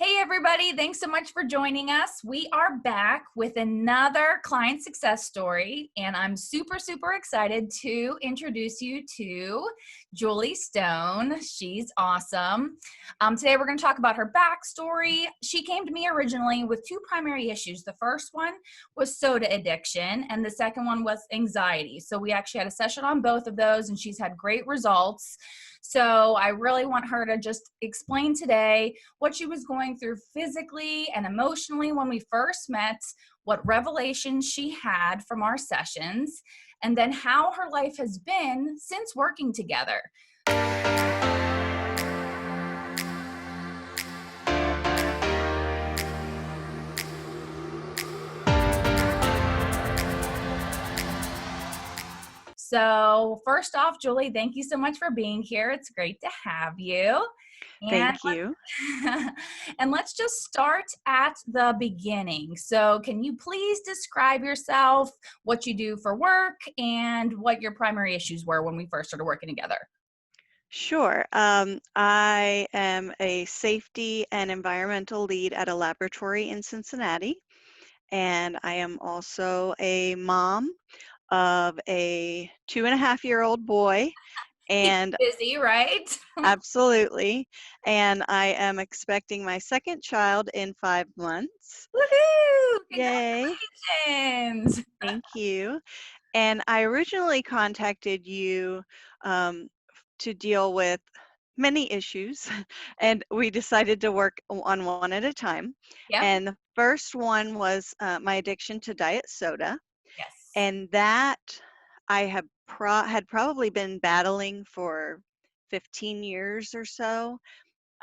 Hey everybody, thanks so much for joining us. We are back with another client success story, and I'm super excited to introduce you to Julie Stone. She's awesome. Today we're going to talk about her backstory. She came to me originally with two primary issues. The first one was soda addiction, and the second one was anxiety. So we actually had a session on both of those, and she's had great results. So I really want her to just explain today what she was going through physically and emotionally when we first met, what revelations she had from our sessions, and then how her life has been since working together. So first off, Julie, thank you so much for being here. It's great to have you. Thank you. And let's just start at the beginning. So can you please describe yourself, what you do for work, and what your primary issues were when we first started working together? Sure. I am a safety and environmental lead at a laboratory in Cincinnati, and I am also a mom of a 2.5-year-old boy, Keep and busy, right? absolutely, and I am expecting my second child in 5 months. Woohoo! Yay! Congratulations! Thank you. And I originally contacted you to deal with many issues, and we decided to work on one at a time. Yep. And the first one was my addiction to diet soda, Yes. and that I had probably been battling for 15 years or so.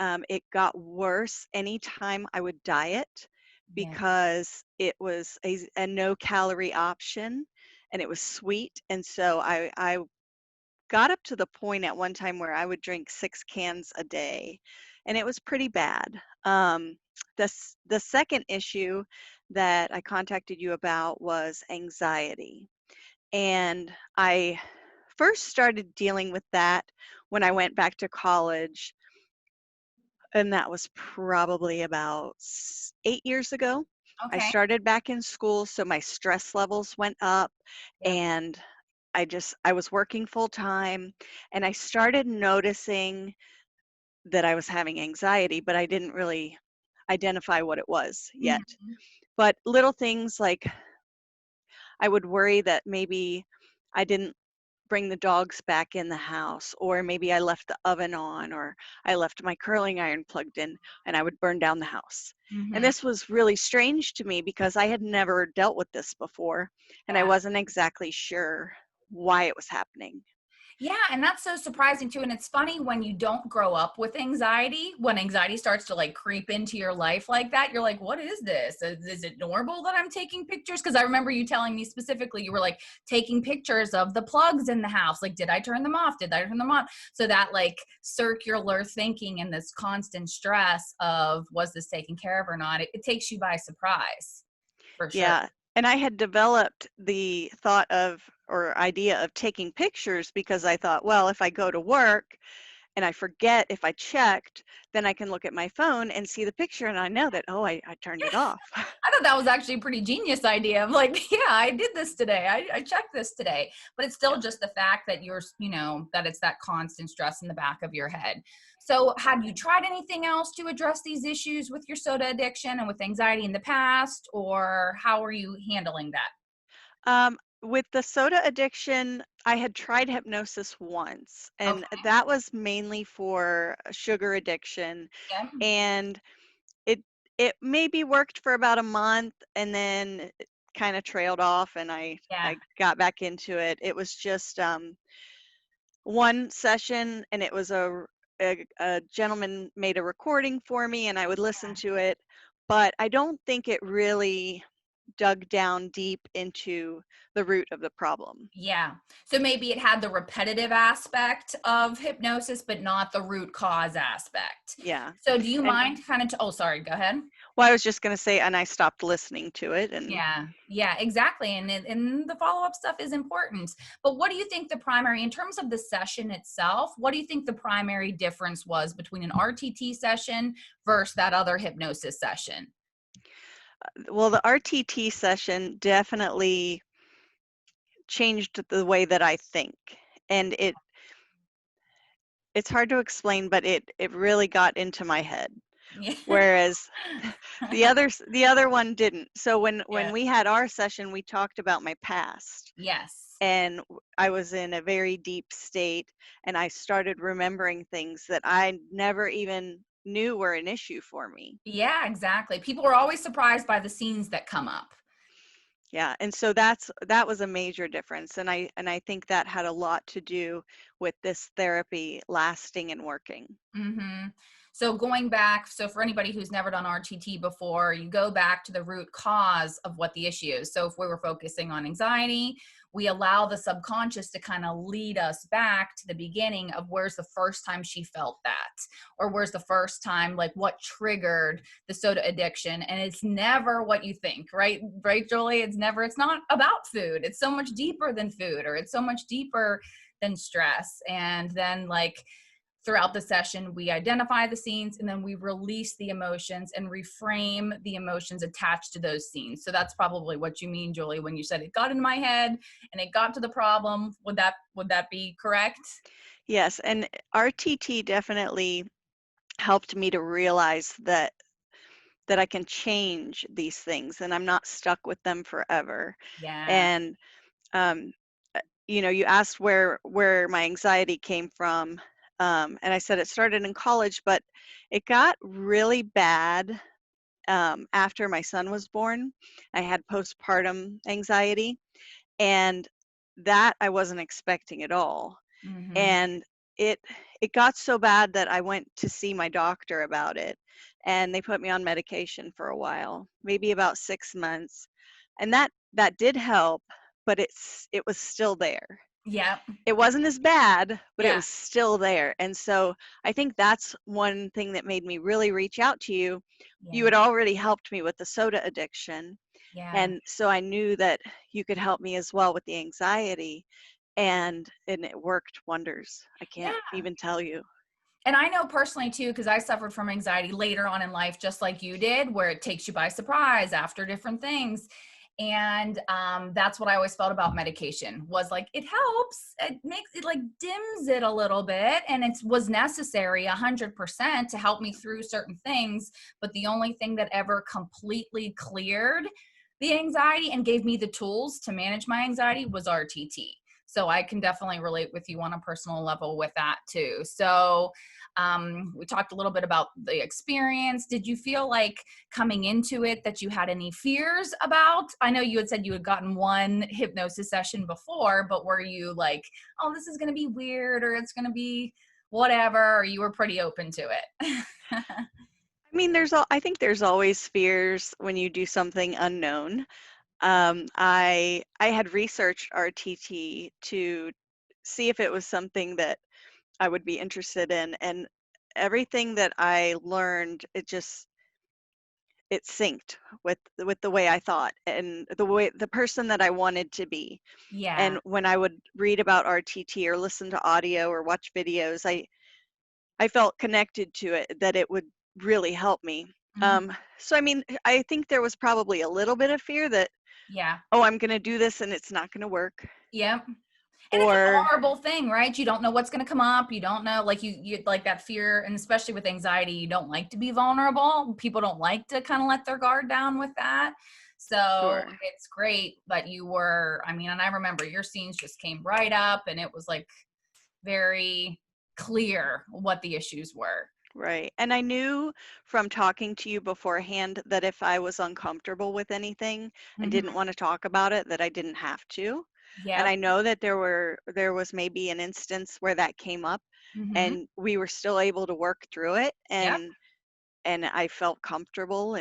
It got worse anytime I would diet Yeah. because it was a no calorie option and it was sweet. And so I got up to the point at one time where I would drink 6 cans a day, and it was pretty bad. The second issue that I contacted you about was anxiety. And I first started dealing with that when I went back to college, and that was probably about 8 years ago. I Okay. started back in school, so my stress levels went up, Yep. and I was working full time, and I started noticing that I was having anxiety, but I didn't really identify what it was yet. Mhm. But little things like I would worry that maybe I didn't bring the dogs back in the house, or maybe I left the oven on, or I left my curling iron plugged in, and I would burn down the house. And Mhm. this was really strange to me because I had never dealt with this before, and I Yeah. wasn't exactly sure why it was happening. Yeah, and that's so surprising too. And it's funny when you don't grow up with anxiety, when anxiety starts to like creep into your life like that, you're like, what is this? Is it normal that I'm taking pictures? Because I remember you telling me specifically, you were like taking pictures of the plugs in the house. Like, did I turn them off? Did I turn them on? So that like circular thinking and this constant stress of was this taken care of or not, it takes you by surprise for sure. Yeah, and I had developed the thought of or idea of taking pictures because I thought, well, if I go to work and I forget if I checked, then I can look at my phone and see the picture and I know that, oh, I turned it off. I thought that was actually a pretty genius idea of like, yeah, I did this today. I checked this today. But it's still Yeah. just the fact that that it's that constant stress in the back of your head. So have you tried anything else to address these issues with your soda addiction and with anxiety in the past, or how are you handling that? With the soda addiction, I had tried hypnosis once, and Okay. that was mainly for sugar addiction. Yeah. And it it maybe worked for about a month, and then it kind of trailed off, and Yeah. I got back into it. It was just one session, and it was a gentleman made a recording for me, and I would listen to it, but I don't think it really dug down deep into the root of the problem. Yeah. So maybe it had the repetitive aspect of hypnosis, but not the root cause aspect. Yeah. So do you And mind kind of, oh, sorry, go ahead. well, I was just going to say, and I stopped listening to it. And Yeah, yeah, exactly. And the follow-up stuff is important. But what do you think the primary, in terms of the session itself, what do you think the primary difference was between an RTT session versus that other hypnosis session? well, the RTT session definitely changed the way that I think. And it's hard to explain, but it really got into my head. Yeah. Whereas the other one didn't. So when Yeah. we had our session, we talked about my past. Yes. And I was in a very deep state, and I started remembering things that I never even knew were an issue for me. Yeah, exactly. People are always surprised by the scenes that come up. Yeah, and so that was a major difference, and I think that had a lot to do with this therapy lasting and working. Mm-hmm. So going back, so for anybody who's never done RTT before, you go back to the root cause of what the issue is. So if we were focusing on anxiety, we allow the subconscious to kind of lead us back to the beginning of where's the first time she felt that, or where's the first time, like what triggered the soda addiction. And it's never what you think, right? Right, Julie? It's not about food. It's so much deeper than food, or it's so much deeper than stress. And then like, throughout the session, we identify the scenes and then we release the emotions and reframe the emotions attached to those scenes. So that's probably what you mean, Julie, when you said it got in my head and it got to the problem. Would that be correct? Yes, and RTT definitely helped me to realize that I can change these things and I'm not stuck with them forever. Yeah. And um, you asked where my anxiety came from, and I said it started in college, but it got really bad after my son was born. I had postpartum anxiety, and that I wasn't expecting at all. Mm-hmm. And it it got so bad that I went to see my doctor about it, and they put me on medication for a while, maybe about 6 months, and that did help, but it was still there. Yeah. It wasn't as bad, but it Yeah. was still there. And so I think that's one thing that made me really reach out to you. You Yeah. had already helped me with the soda addiction, Yeah. and so I knew that you could help me as well with the anxiety, and it worked wonders. I can't Yeah. even tell you. And I know personally too, because I suffered from anxiety later on in life, just like you did, where it takes you by surprise after different things. And that's what I always felt about medication was like, it helps, it makes it like dims it a little bit. And it was necessary 100% to help me through certain things. But the only thing that ever completely cleared the anxiety and gave me the tools to manage my anxiety was RTT. So I can definitely relate with you on a personal level with that too. So we talked a little bit about the experience. Did you feel like coming into it that you had any fears about? I know you had said you had gotten one hypnosis session before, but were you like, oh, this is going to be weird or it's going to be whatever, or you were pretty open to it? I mean, I think there's always fears when you do something unknown. I had researched RTT to see if it was something that I would be interested in, and everything that I learned, it synced with the way I thought and the person that I wanted to be. Yeah. And when I would read about RTT or listen to audio or watch videos, I felt connected to it, that it would really help me. Mhm. So I mean, I think there was probably a little bit of fear that, Yeah. oh, I'm going to do this and it's not going to work. Yep. And it's a Or vulnerable thing, right? You don't know what's going to come up. You don't know, like you like that fear, and especially with anxiety, you don't like to be vulnerable. People don't like to kind of let their guard down with that. So sure. it's great that you were, I mean, and I remember your scenes just came right up and it was like very clear what the issues were. Right. And I knew from talking to you beforehand that if I was uncomfortable with anything and Hmm. didn't want to talk about it, that I didn't have to. And Yep. I know that there was maybe an instance where that came up, Hmm. and we were still able to work through it, Yep. and I felt comfortable,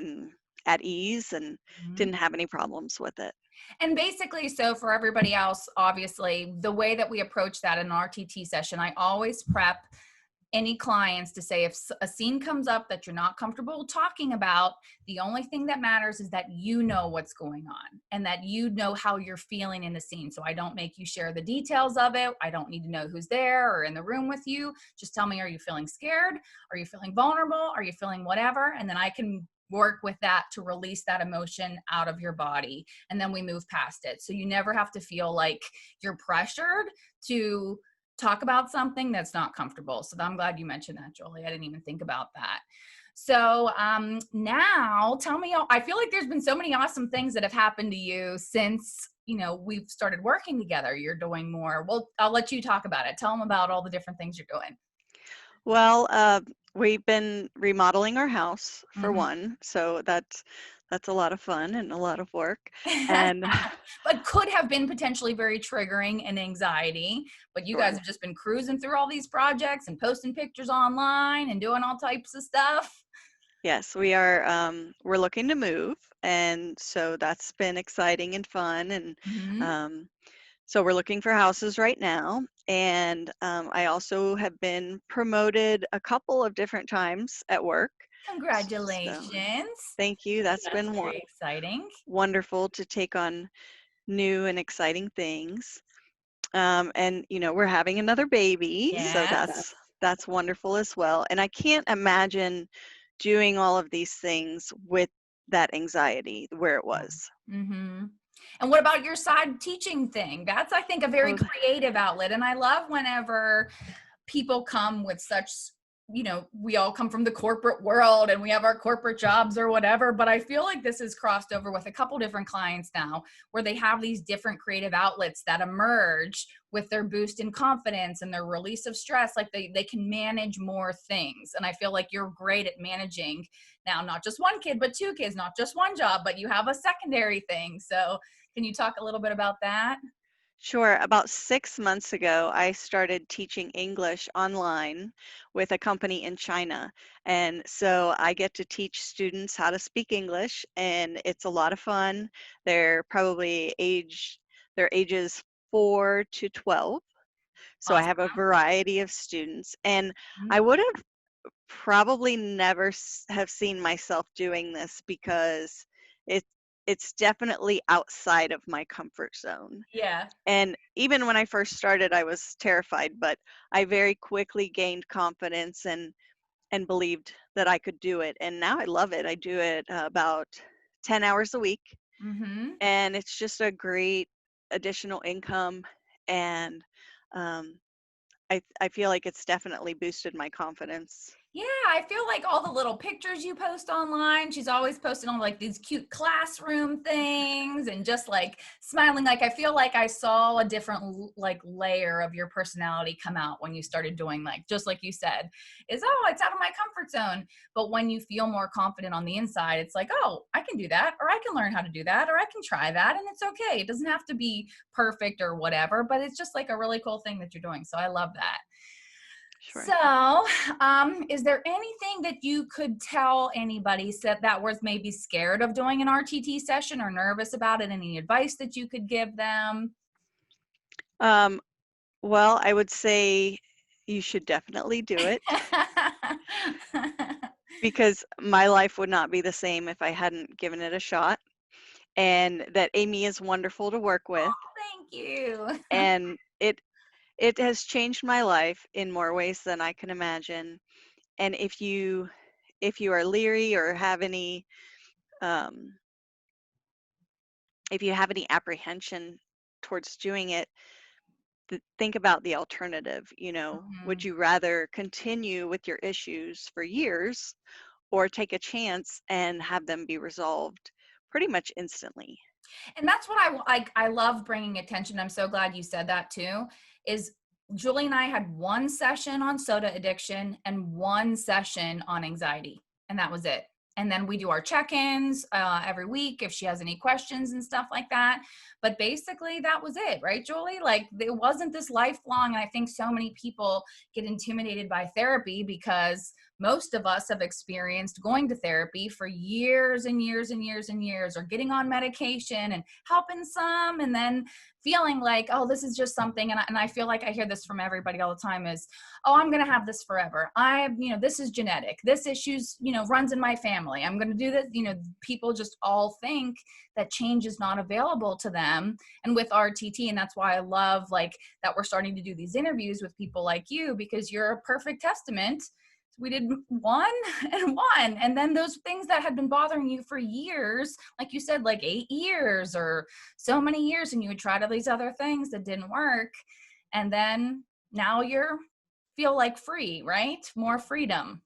at ease and Mhm. didn't have any problems with it. And basically, so for everybody else, obviously, the way that we approach that in an RTT session, I always prep any clients to say if a scene comes up that you're not comfortable talking about, the only thing that matters is that you know what's going on and that you know how you're feeling in the scene. So I don't make you share the details of it. I don't need to know who's there or in the room with you. Just tell me, are you feeling scared? Are you feeling vulnerable? Are you feeling whatever? And then I can work with that to release that emotion out of your body. And then we move past it. So you never have to feel like you're pressured to talk about something that's not comfortable. So I'm glad you mentioned that, Jolie. I didn't even think about that. So now tell me, I feel like there's been so many awesome things that have happened to you since, we've started working together. You're doing more. Well, I'll let you talk about it. Tell them about all the different things you're doing. Well, we've been remodeling our house for Mm-hmm. one, so that's a lot of fun and a lot of work. And But could have been potentially very triggering and anxiety. But you guys sure. have just been cruising through all these projects and posting pictures online and doing all types of stuff. Yes, we are we're looking to move, and so that's been exciting and fun. And Mm-hmm. um so we're looking for houses right now. And I also have been promoted a couple of different times at work. So Congratulations. thank you. That's That's been very exciting. wonderful to take on new and exciting things. And we're having another baby, so Yes. that's wonderful as well. And I can't imagine doing all of these things with that anxiety where it was. Mm-hmm. And what about your side teaching thing? That's, I think, a very Oh, creative outlet. And I love whenever people come with such, we all come from the corporate world and we have our corporate jobs or whatever, but I feel like this has crossed over with a couple different clients now where they have these different creative outlets that emerge with their boost in confidence and their release of stress. Like they can manage more things. And I feel like you're great at managing now, not just one kid, but two kids, not just one job, but you have a secondary thing. So can you talk a little bit about that? sure. About 6 months ago, I started teaching English online with a company in China. And so I get to teach students how to speak English, and it's a lot of fun. They're probably their ages 4 to 12. So I have a Awesome. variety of students. And I would have probably never have seen myself doing this because it it's definitely outside of my comfort zone. Yeah. And even when I first started, I was terrified, but I very quickly gained confidence and believed that I could do it. And now I love it. I do it about 10 hours a week, Mm-hmm. and it's just a great additional income. And um, I feel like it's definitely boosted my confidence. Yeah, I feel like all the little pictures you post online, she's always posting on like these cute classroom things and just like smiling. Like I feel like I saw a different like layer of your personality come out when you started doing like just like you said, is it's out of my comfort zone. But when you feel more confident on the inside, it's like, oh, I can do that, or I can learn how to do that, or I can try that, and it's okay. It doesn't have to be perfect or whatever, but it's just like a really cool thing that you're doing. So I love that. Sure. So, is there anything that you could tell anybody that was maybe scared of doing an RTT session or nervous about it? Any advice that you could give them? Um, well, I would say you should definitely do it because my life would not be the same if I hadn't given it a shot. And that Amy is wonderful to work with, Thank you. and it has changed my life in more ways than I can imagine. And if you are leery or have any um, if you have any apprehension towards doing it, think about the alternative. Would Mhm. you rather continue with your issues for years or take a chance and have them be resolved pretty much instantly? And that's what I love bringing attention. I'm so glad you said that too. Is Julie and I had one session on soda addiction and one session on anxiety, and that was it. And then we do our check-ins every week if she has any questions and stuff like that. But basically, that was it, right, Julie? Like it wasn't this lifelong. And I think so many people get intimidated by therapy because most of us have experienced going to therapy for years and years and years and years, or getting on medication and helping some, and then feeling like, oh, this is just something. And I feel like I hear this from everybody all the time is, oh, I'm going to have this forever. This is genetic. This issues, runs in my family. I'm going to do this. People just all think that change is not available to them. And with RTT, and that's why I love like that we're starting to do these interviews with people like you, because you're a perfect testament. We did one, and then those things that had been bothering you for years, like you said, like 8 years or so many years, and you would try to these other things that didn't work, and then now you're feel like free, right? More freedom.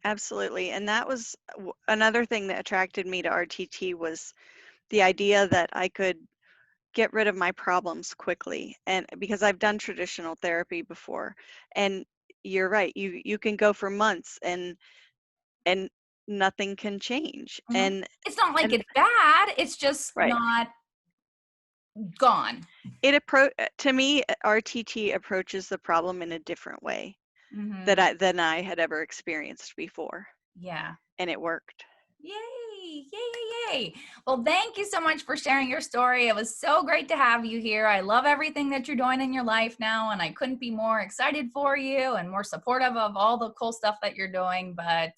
Absolutely. And that was another thing that attracted me to RTT, was the idea that I could get rid of my problems quickly. And because I've done traditional therapy before, and you're right, you can go for months and nothing can change. Mhm. And It's not like and it's bad, it's just right. not gone. To me, RTT approaches the problem in a different way Hmm. than I had ever experienced before, Yeah. and it worked. Yay, yay, yay, yay. Well, thank you so much for sharing your story. It was so great to have you here. I love everything that you're doing in your life now, and I couldn't be more excited for you and more supportive of all the cool stuff that you're doing. But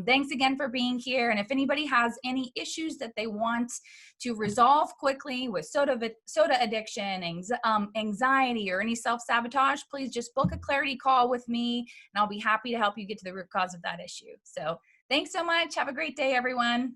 thanks again for being here. And if anybody has any issues that they want to resolve quickly with soda addiction, anxiety, or any self-sabotage, please just book a clarity call with me, and I'll be happy to help you get to the root cause of that issue. So thanks so much. Have a great day, everyone.